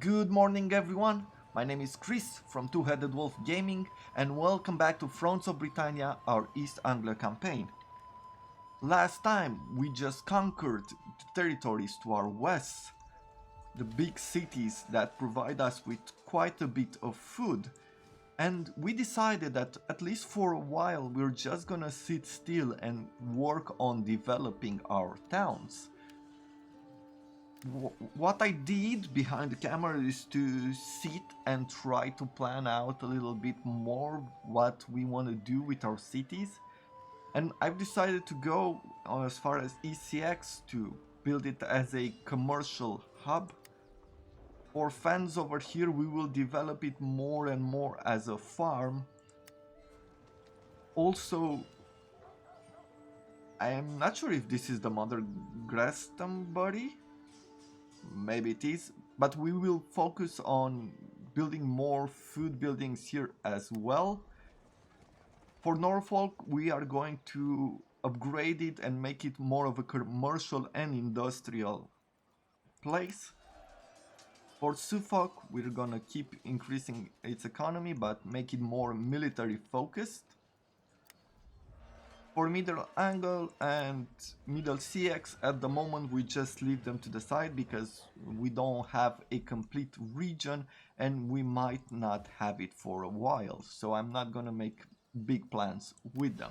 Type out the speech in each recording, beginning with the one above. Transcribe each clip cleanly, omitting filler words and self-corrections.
Good morning everyone, my name is Chris from Two-Headed Wolf Gaming and welcome back to Thrones of Britannia, our East Anglia campaign. Last time we just conquered the territories to our west, the big cities that provide us with quite a bit of food, and we decided that at least for a while we're just gonna sit still and work on developing our towns. What I did behind the camera is to sit and try to plan out a little bit more what we want to do with our cities. And I've decided to go as far as ECX to build it as a commercial hub. For fans over here, we will develop it more and more as a farm. Also, I am not sure if this is the Mother Grantham. Maybe it is, but we will focus on building more food buildings here as well. For Norfolk, we are going to upgrade it and make it more of a commercial and industrial place. For Suffolk, we're gonna keep increasing its economy but make it more military focused. For Middle Angle and Middle CX, at the moment we just leave them to the side because we don't have a complete region and we might not have it for a while, so I'm not gonna make big plans with them.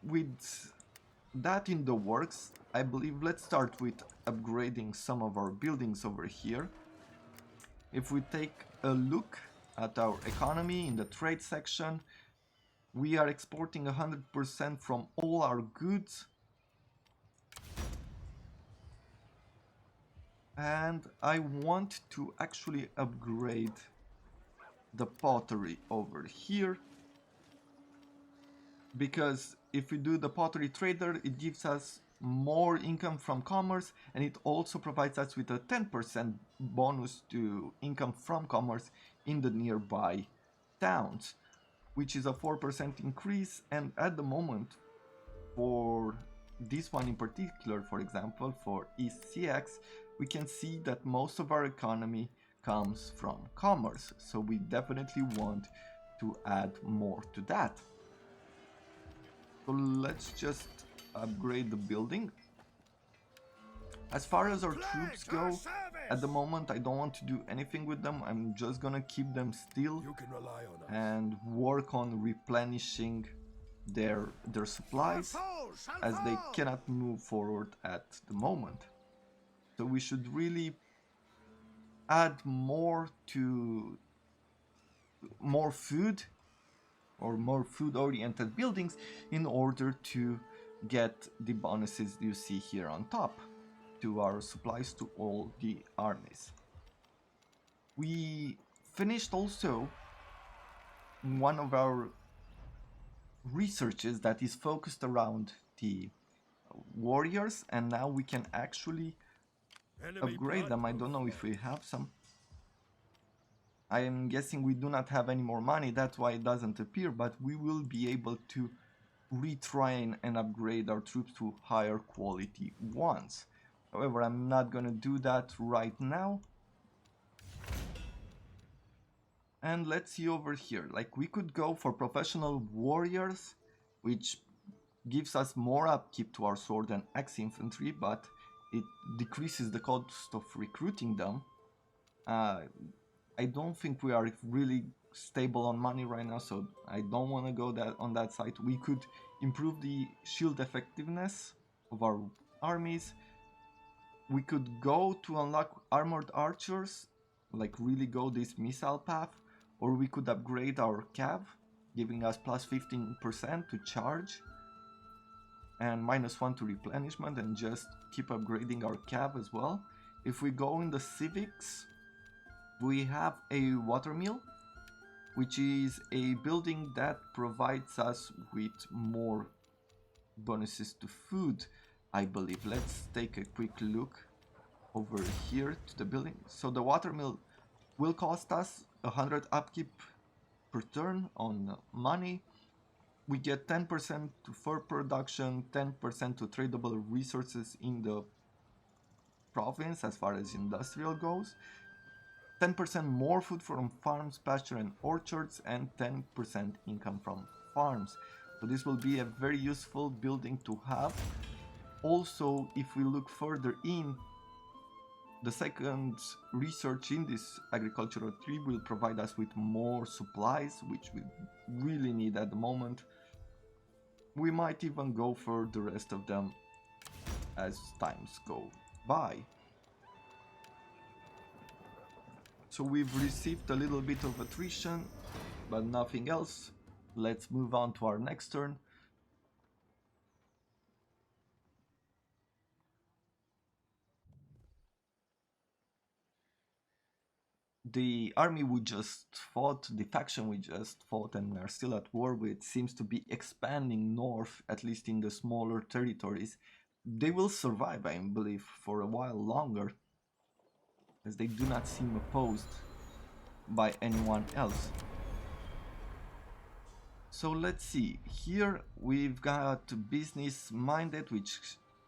With that in the works, I believe let's start with upgrading some of our buildings over here. If we take a look at our economy in the trade section, we are exporting 100% from all our goods. And I want to actually upgrade the pottery over here. Because if we do the pottery trader, it gives us more income from commerce and it also provides us with a 10% bonus to income from commerce in the nearby towns, which is a 4% increase. And at the moment, for this one in particular, for example, for ECX, we can see that most of our economy comes from commerce. So we definitely want to add more to that. So let's just upgrade the building. As far as our troops go, at the moment I don't want to do anything with them. I'm just gonna keep them still and work on replenishing their supplies, as they cannot move forward at the moment. So we should really add more food or more food oriented buildings in order to get the bonuses you see here on top to our supplies to all the armies. We finished also one of our researches that is focused around the warriors, and now we can actually upgrade them. I don't know if we have some. I am guessing we do not have any more money, that's why it doesn't appear, but we will be able to retrain and upgrade our troops to higher quality ones. However, I'm not gonna do that right now. And let's see over here, like we could go for professional warriors, which gives us more upkeep to our sword and axe infantry, but it decreases the cost of recruiting them. I don't think we are really stable on money right now, so I don't want to go on that side. We could improve the shield effectiveness of our armies. We could go to unlock armored archers, like really go this missile path, or we could upgrade our cav, giving us plus 15% to charge and -1 to replenishment, and just keep upgrading our cav as well. If we go in the civics, we have a watermill, which is a building that provides us with more bonuses to food, I believe. Let's take a quick look over here to the building. So the watermill will cost us 100 upkeep per turn on money. We get 10% to fur production, 10% to tradable resources in the province as far as industrial goes. 10% more food from farms, pasture and orchards, and 10% income from farms. So this will be a very useful building to have. Also, if we look further in, the second research in this agricultural tree will provide us with more supplies, which we really need at the moment. We might even go for the rest of them as times go by. So we've received a little bit of attrition, but nothing else. Let's move on to our next turn. The army we just fought, the faction we just fought and are still at war with, seems to be expanding north, at least in the smaller territories. They will survive, I believe, for a while longer, as they do not seem opposed by anyone else. So let's see, here we've got business minded, which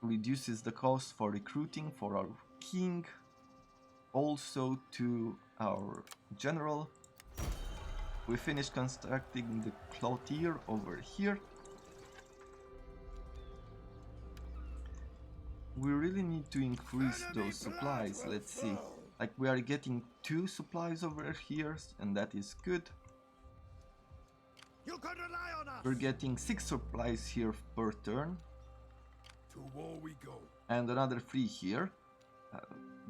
reduces the cost for recruiting for our king, also to our general. We finished constructing the clothier over here. We really need to increase those supplies. Let's see, like we are getting 2 supplies over here, and that is good. You can rely on us. We're getting 6 supplies here per turn. To war we go. And another 3 here.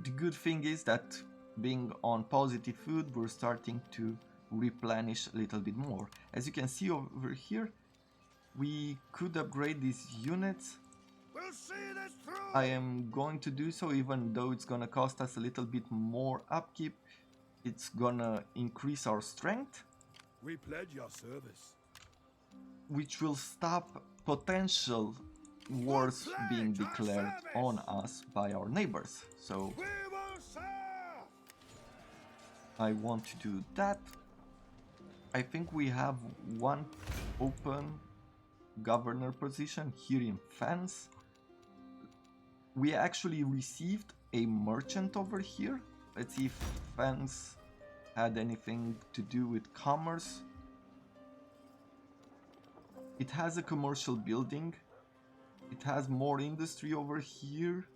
The good thing is that being on positive food, we're starting to replenish a little bit more. As you can see over here, we could upgrade these units. We'll see this through. I am going to do so, even though it's gonna cost us a little bit more upkeep. It's gonna increase our strength. We pledge your service. Which will stop potential wars being declared on us by our neighbors. So We will serve. I want to do that. I think we have 1 open governor position here in Fens. We actually received a merchant over here. Let's see if Fens had anything to do with commerce. It has a commercial building. It has more industry over here.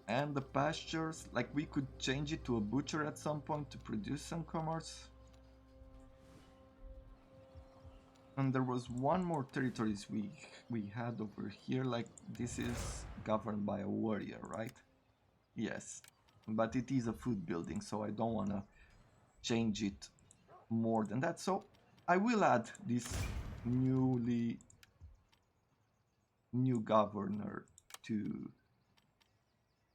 And the pastures, like we could change it to a butcher at some point to produce some commerce. And there was 1 more territories we had over here, like this is governed by a warrior, right? Yes, but it is a food building, so I don't want to change it more than that. So I will add this new governor to...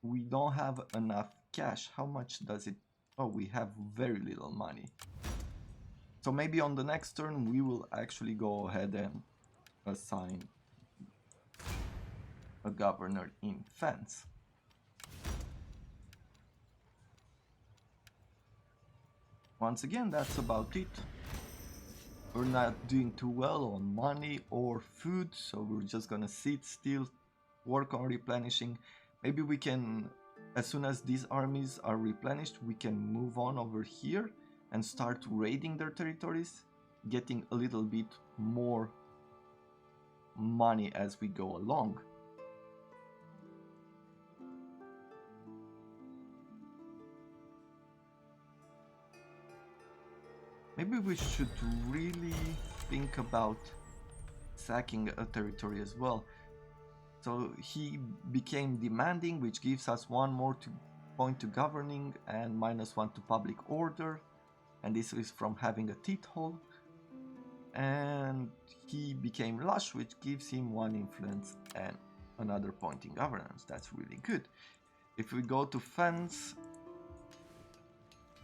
We don't have enough cash. How much does it... Oh, we have very little money. So maybe on the next turn we will actually go ahead and assign a governor in Fens. Once again, that's about it. We're not doing too well on money or food, so we're just gonna sit still, work on replenishing. Maybe we can, as soon as these armies are replenished, we can move on over here and start raiding their territories, getting a little bit more money as we go along. Maybe we should really think about sacking a territory as well. So he became demanding, which gives us 1 more point to governing and -1 to public order. And this is from having a teeth hole. And he became lush, which gives him 1 influence and another point in governance. That's really good. If we go to Fens,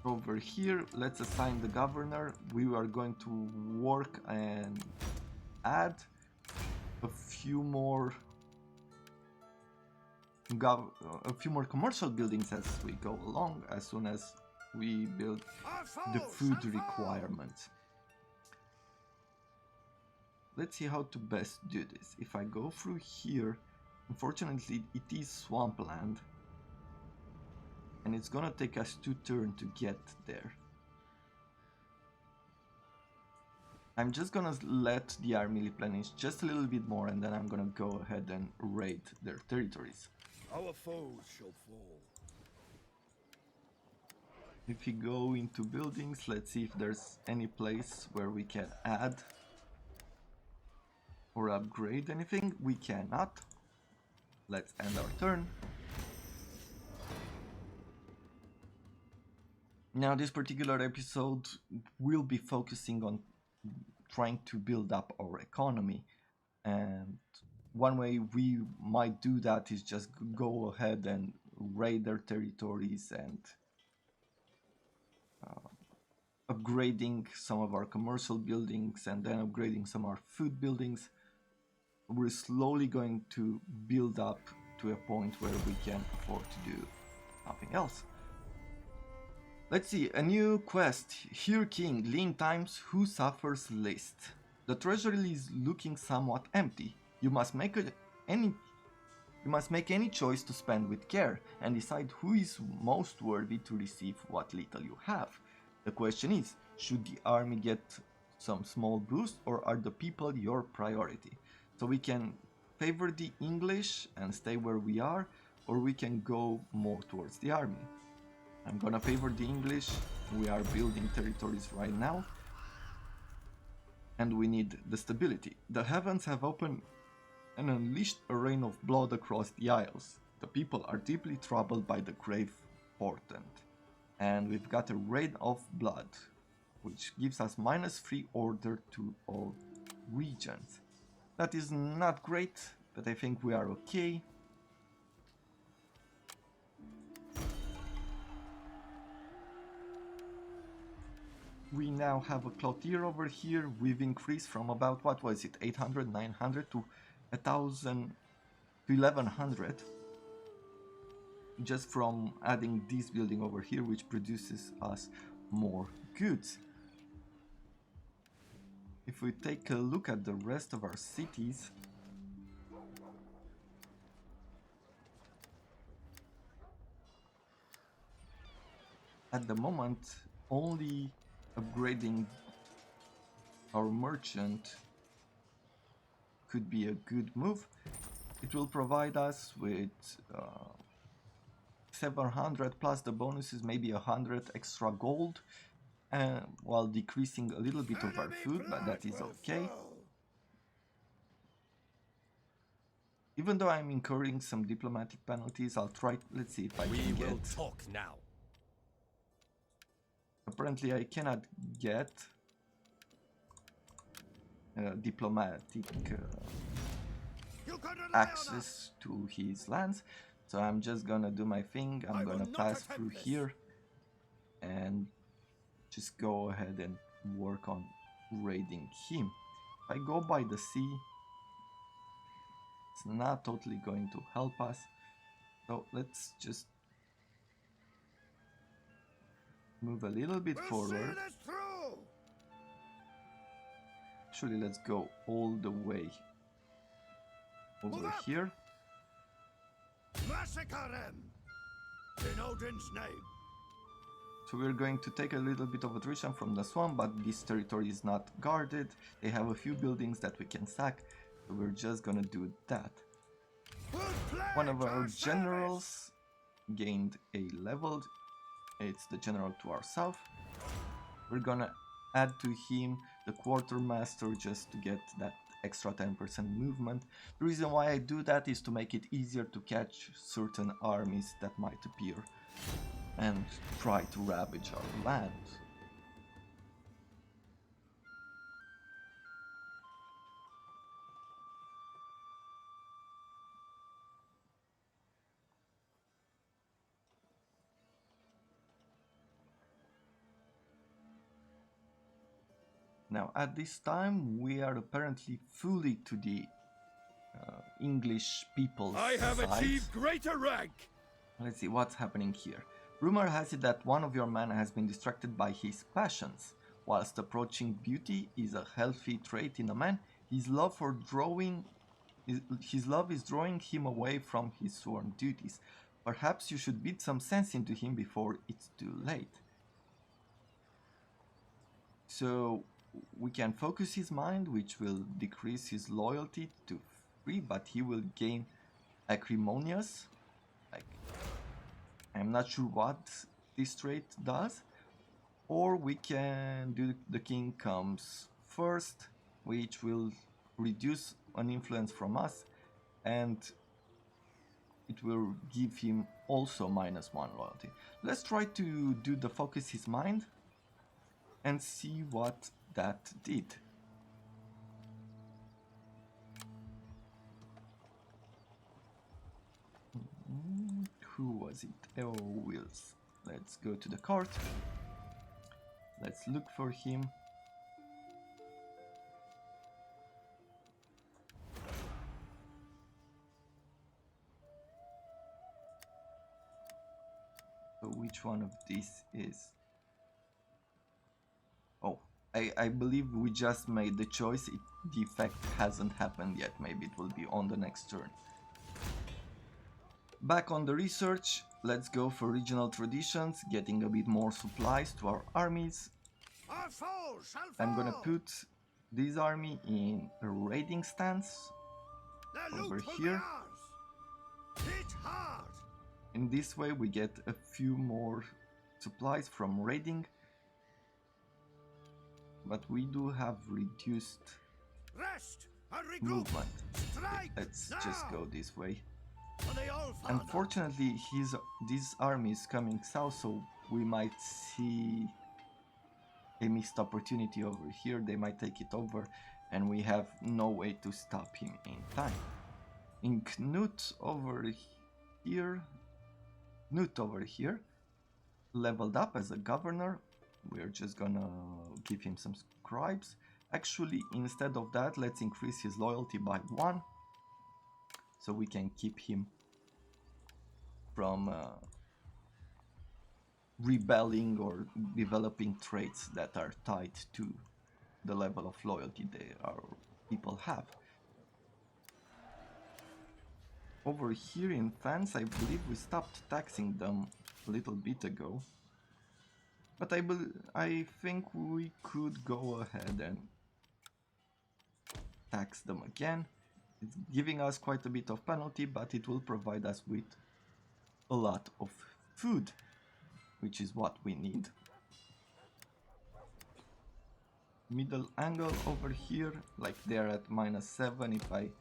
over here, let's assign the governor. We are going to work and add a few more commercial buildings as we go along, as soon as we build the food requirements. Let's see how to best do this. If I go through here, Unfortunately, it is swampland, and it's gonna take us 2 turns to get there. I'm just gonna let the army replenish just a little bit more, and then I'm gonna go ahead and raid their territories. Our foes shall fall. If we go into buildings, let's see if there's any place where we can add or upgrade anything. We cannot. Let's end our turn. Now this particular episode will be focusing on trying to build up our economy, and one way we might do that is just go ahead and raid their territories and upgrading some of our commercial buildings and then upgrading some of our food buildings. We're slowly going to build up to a point where we can afford to do nothing else. Let's see, a new quest. Here King, lean times, who suffers least. The treasury is looking somewhat empty. You must make any choice to spend with care and decide who is most worthy to receive what little you have. The question is, should the army get some small boost, or are the people your priority? So we can favor the English and stay where we are, or we can go more towards the army. I'm gonna favor the English. We are building territories right now, and we need the stability. The heavens have opened and unleashed a rain of blood across the isles. The people are deeply troubled by the grave portent. And we've got a rain of blood, which gives us -3 order to all regions. That is not great, but I think we are okay. We now have a clothier over here. We've increased from about, what was it, 800, 900 to 1000 to 1100. Just from adding this building over here, which produces us more goods. If we take a look at the rest of our cities, at the moment, only upgrading our merchant could be a good move. It will provide us with 700 plus the bonuses, maybe 100 extra gold, while decreasing a little bit of our food, but that is okay. Even though I'm incurring some diplomatic penalties, I'll try. Let's see if I can get. We will talk now. Apparently, I cannot get diplomatic access to his lands, so I'm just gonna do my thing. I'm gonna pass through here and just go ahead and work on raiding him. If I go by the sea, it's not totally going to help us, so let's just move a little bit forward. Actually, let's go all the way over here. Massacre them in Odin's name. So we're going to take a little bit of attrition from the swamp, but this territory is not guarded. They have a few buildings that we can sack, so we're just gonna do that. One of our generals gained a level. It's the general to our south. We're gonna add to him the quartermaster just to get that extra 10% movement. The reason why I do that is to make it easier to catch certain armies that might appear and try to ravage our land. Now at this time we are apparently fully to the English people's I have side. achieved greater rank. Let's see what's happening here. Rumor has it that one of your men has been distracted by his passions. Whilst approaching beauty is a healthy trait in a man, his love for drawing His love is drawing him away from his sworn duties. Perhaps you should beat some sense into him before it's too late. So we can focus his mind, which will decrease his loyalty to 3, but he will gain acrimonious. Like, I'm not sure what this trait does. Or we can do the king comes first, which will reduce an influence from us, and it will give him also -1 loyalty. Let's try to do the focus his mind and see what that did. Who was it? Oh, Wills. Let's go to the court. Let's look for him. So which one of these is? Oh, I believe we just made the choice. The effect hasn't happened yet. Maybe it will be on the next turn. Back on the research, let's go for regional traditions, getting a bit more supplies to our armies. Our foes shall fall. I'm gonna put this army in a raiding stance over here. Hit hard. In this way we get a few more supplies from raiding, but we do have reduced Rest and regroup. movement. Strike Let's now. just go this way. For the All Father. Unfortunately, this army is coming south, so we might see a missed opportunity over here. They might take it over, and we have no way to stop him in time. In Knut over here, leveled up as a governor. We're just gonna give him some scribes. Actually, instead of that, let's increase his loyalty by 1, so we can keep him from rebelling or developing traits that are tied to the level of loyalty our people have. Over here in France, I believe we stopped taxing them a little bit ago, but I think we could go ahead and tax them again. It's giving us quite a bit of penalty, but it will provide us with a lot of food, which is what we need. Middle Angle over here, like they're at -7.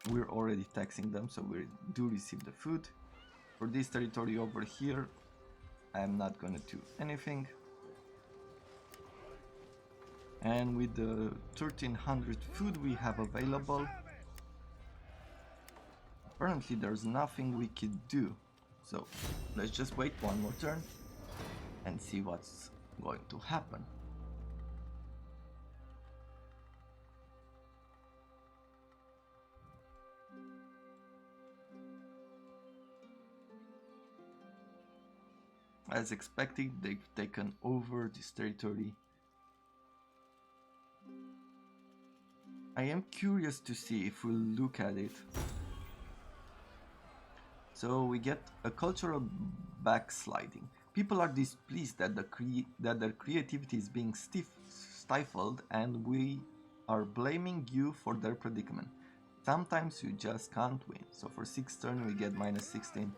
We're already taxing them, so we do receive the food. For this territory over here, I'm not gonna do anything. And with the 1300 food we have available, apparently there's nothing we could do. So let's just wait one more turn and see what's going to happen. As expected, they've taken over this territory. I am curious to see if we look at it. So we get a cultural backsliding. People are displeased that their creativity is being stifled, and we are blaming you for their predicament. Sometimes you just can't win. So for 6 turns we get -16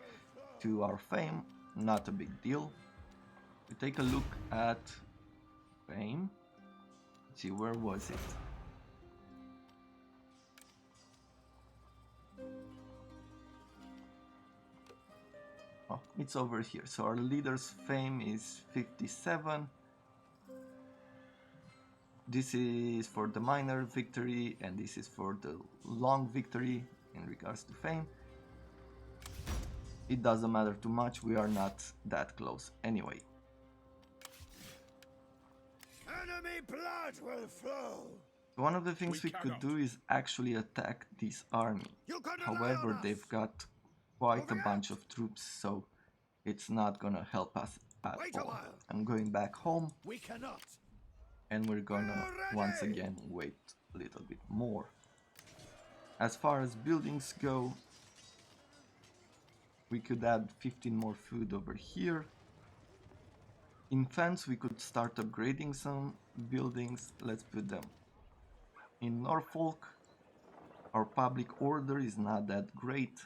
to our fame. Not a big deal. We take a look at fame. Let's see, where was it? Oh, it's over here. So our leader's fame is 57. This is for the minor victory, and this is for the long victory in regards to fame. It doesn't matter too much, we are not that close anyway. Enemy blood will flow. One of the things we could do is actually attack this army. However, they've got quite a bunch of troops, so it's not gonna help us at all. I'm going back home, We cannot. and we're gonna once again wait a little bit more. As far as buildings go, we could add 15 more food over here. In fence, we could start upgrading some buildings. Let's put them in Norfolk. Our public order is not that great,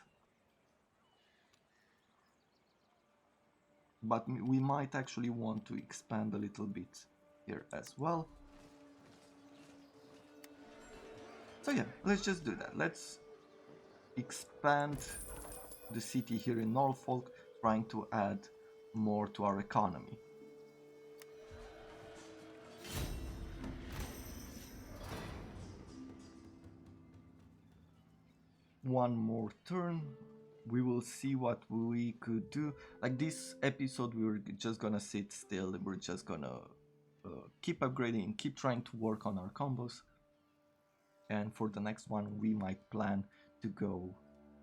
but we might actually want to expand a little bit here as well. So yeah, let's just do that. Let's expand the city here in Norfolk, trying to add more to our economy. One more turn, we will see what we could do. Like this episode, we were just gonna sit still and we're just gonna keep upgrading, keep trying to work on our combos. And for the next one, we might plan to go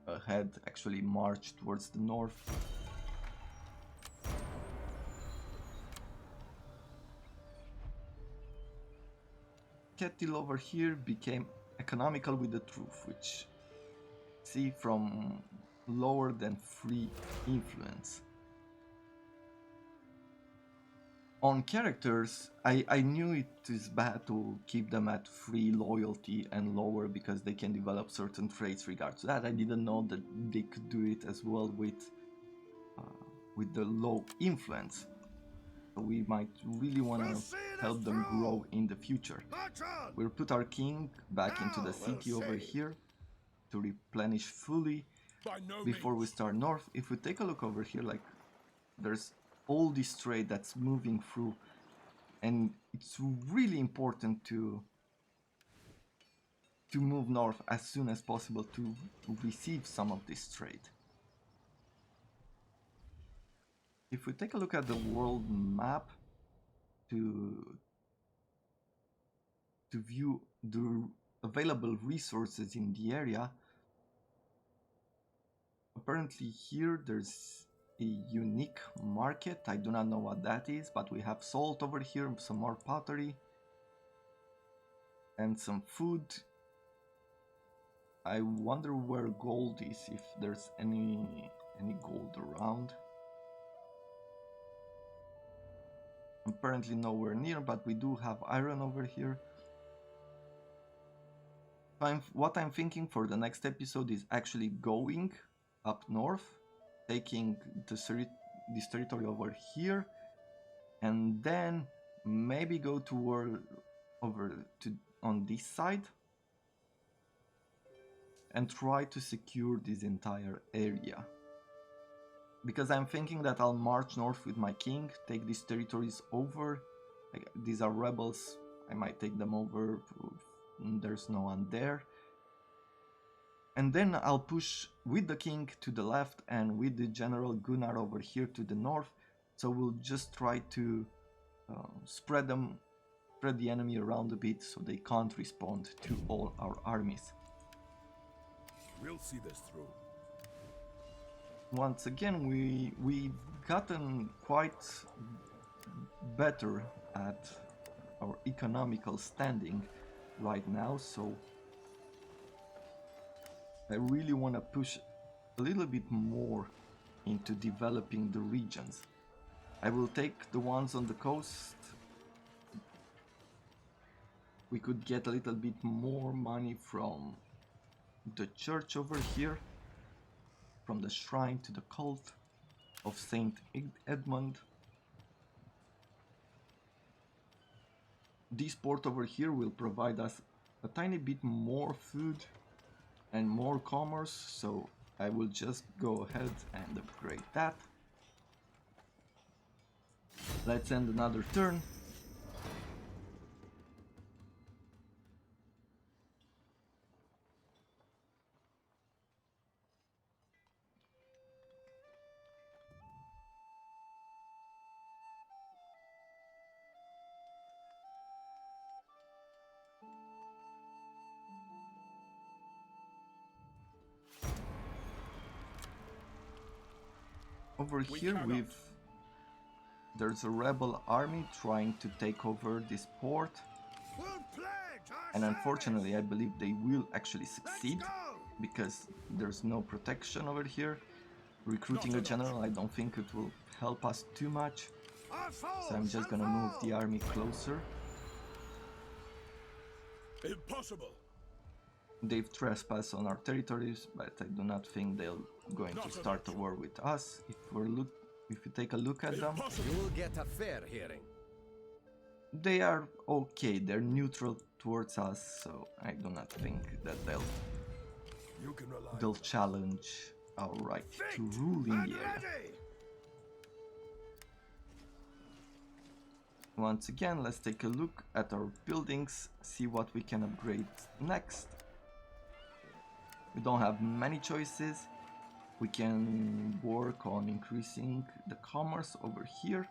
ahead, actually march towards the north. Kettle over here became economical with the truth, which see from lower than free influence. On characters, I knew it is bad to keep them at free loyalty and lower because they can develop certain traits regards to that. I didn't know that they could do it as well with the low influence. So we might really want to help them grow in the future. We'll put our king back into the city over here to replenish fully before we start north. If we take a look over here, like there's all this trade that's moving through, and it's really important to move north as soon as possible to receive some of this trade. If we take a look at the world map to view the available resources in the area, apparently here there's a unique market. I do not know what that is, but we have salt over here, some more pottery, and some food. I wonder where gold is, if there's any gold around. Apparently nowhere near, but we do have iron over here. What I'm thinking for the next episode is actually going up north, taking this territory over here, and then maybe go over to on this side and try to secure this entire area. Because I'm thinking that I'll march north with my king, take these territories over. Like, these are rebels, I might take them over. There's no one there. And then I'll push with the king to the left and with the general Gunnar over here to the north. So we'll just try to spread the enemy around a bit so they can't respond to all our armies. We'll see this through. Once again, we've gotten quite better at our economical standing right now, so I really want to push a little bit more into developing the regions. I will take the ones on the coast. We could get a little bit more money from the church over here, from the shrine to the cult of Saint Edmund. This port over here will provide us a tiny bit more food and more commerce, so I will just go ahead and upgrade that. Let's end another turn. Over here there's a rebel army trying to take over this port. We'll pledge And unfortunately, I believe they will actually succeed because there's no protection over here. Recruiting a general, I don't think it will help us too much. So I'm just gonna move the army closer. Impossible. They've trespassed on our territories, but I do not think they're going to start a war with us. If we take a look at them, You will get a fair hearing. they are okay. They're neutral towards us, so I do not think that You can rely. they'll challenge our right to rule in the area. Once again, let's take a look at our buildings, see what we can upgrade next. We don't have many choices. We can work on increasing the commerce over here.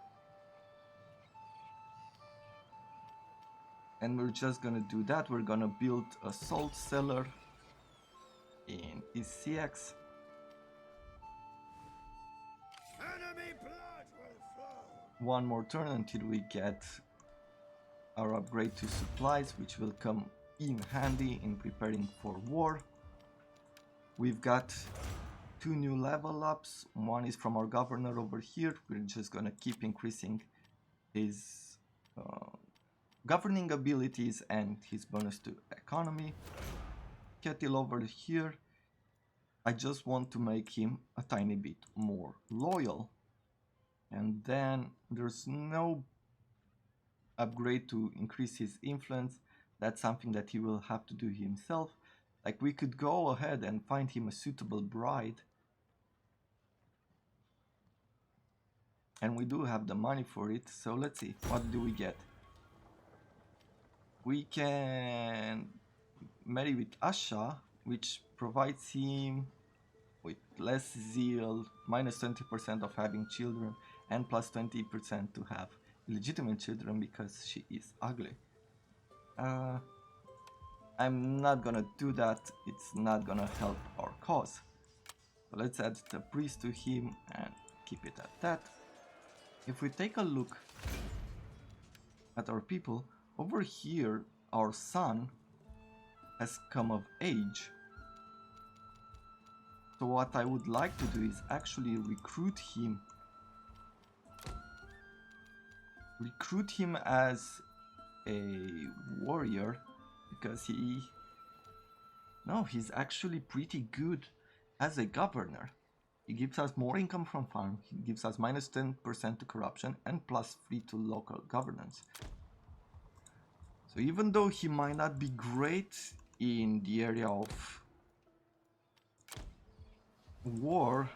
And we're just gonna do that. We're gonna build a salt cellar in East CX. Enemy blood will flow. One more turn until we get our upgrade to supplies, which will come in handy in preparing for war. We've got 2 new level ups. One is from our governor over here. We're just gonna keep increasing his governing abilities and his bonus to economy. Kettle over here, I just want to make him a tiny bit more loyal. And then there's no upgrade to increase his influence. That's something that he will have to do himself. Like, we could go ahead and find him a suitable bride. And we do have the money for it, so let's see, what do we get? We can marry with Asha, which provides him with less zeal, minus 20% of having children, and plus 20% to have illegitimate children because she is ugly. I'm not gonna do that, it's not gonna help our cause. So let's add the priest to him and keep it at that. If we take a look at our people, over here our son has come of age. So what I would like to do is actually recruit him as a warrior, because he's actually pretty good as a governor. He gives us more income from farm, he gives us minus 10% to corruption and plus 3 to local governance. So even though he might not be great in the area of war,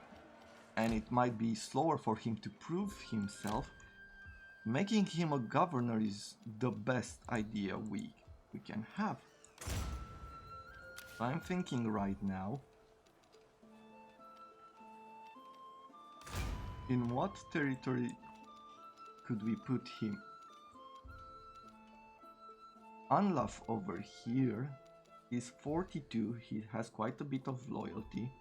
and it might be slower for him to prove himself, making him a governor is the best idea we can have. So I'm thinking right now, in what territory could we put him? Anlaf over here is 42, he has quite a bit of loyalty.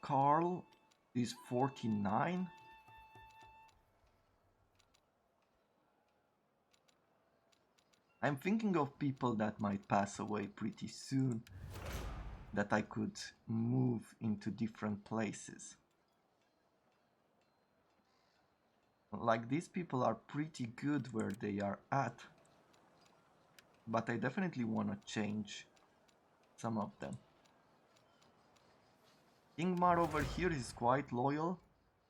Karl is 49. I'm thinking of people that might pass away pretty soon, that I could move into different places. Like, these people are pretty good where they are at, but I definitely want to change some of them. Ingmar over here is quite loyal,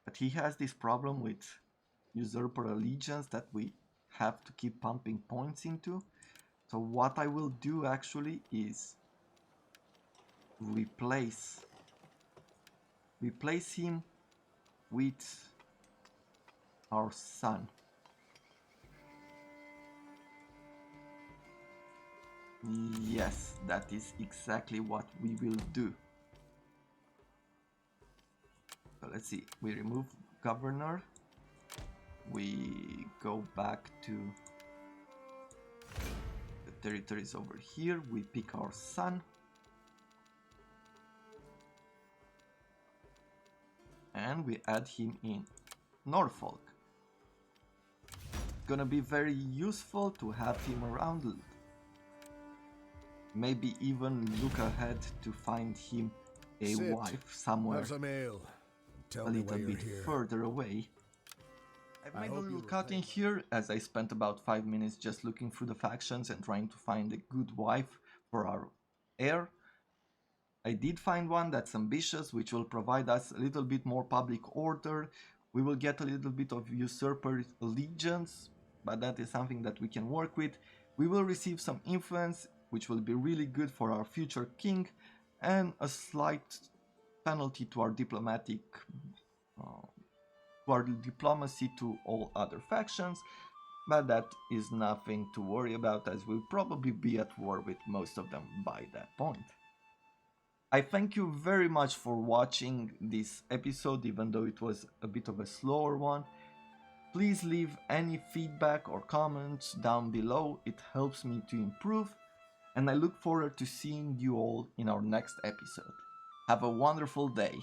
but he has this problem with usurper allegiance that we have to keep pumping points into. So what I will do actually is replace him with our son. Yes, that is exactly what we will do. So let's see, we remove governor, we go back to the territories over here, we pick our son, and we add him in Norfolk. gonna be very useful to have him around. Maybe even look ahead to find him a Sit. wife somewhere Have some ale. Tell a me why little you're bit here. further away. I've I made a hope little you cut in repay here as I spent about 5 minutes just looking through the factions and trying to find a good wife for our heir. I did find one that's ambitious, which will provide us a little bit more public order. We will get a little bit of usurper allegiance, but that is something that we can work with. We will receive some influence, which will be really good for our future king, and a slight penalty to our diplomacy to all other factions, but that is nothing to worry about as we'll probably be at war with most of them by that point. I thank you very much for watching this episode, even though it was a bit of a slower one. Please leave any feedback or comments down below, it helps me to improve, and I look forward to seeing you all in our next episode. Have a wonderful day.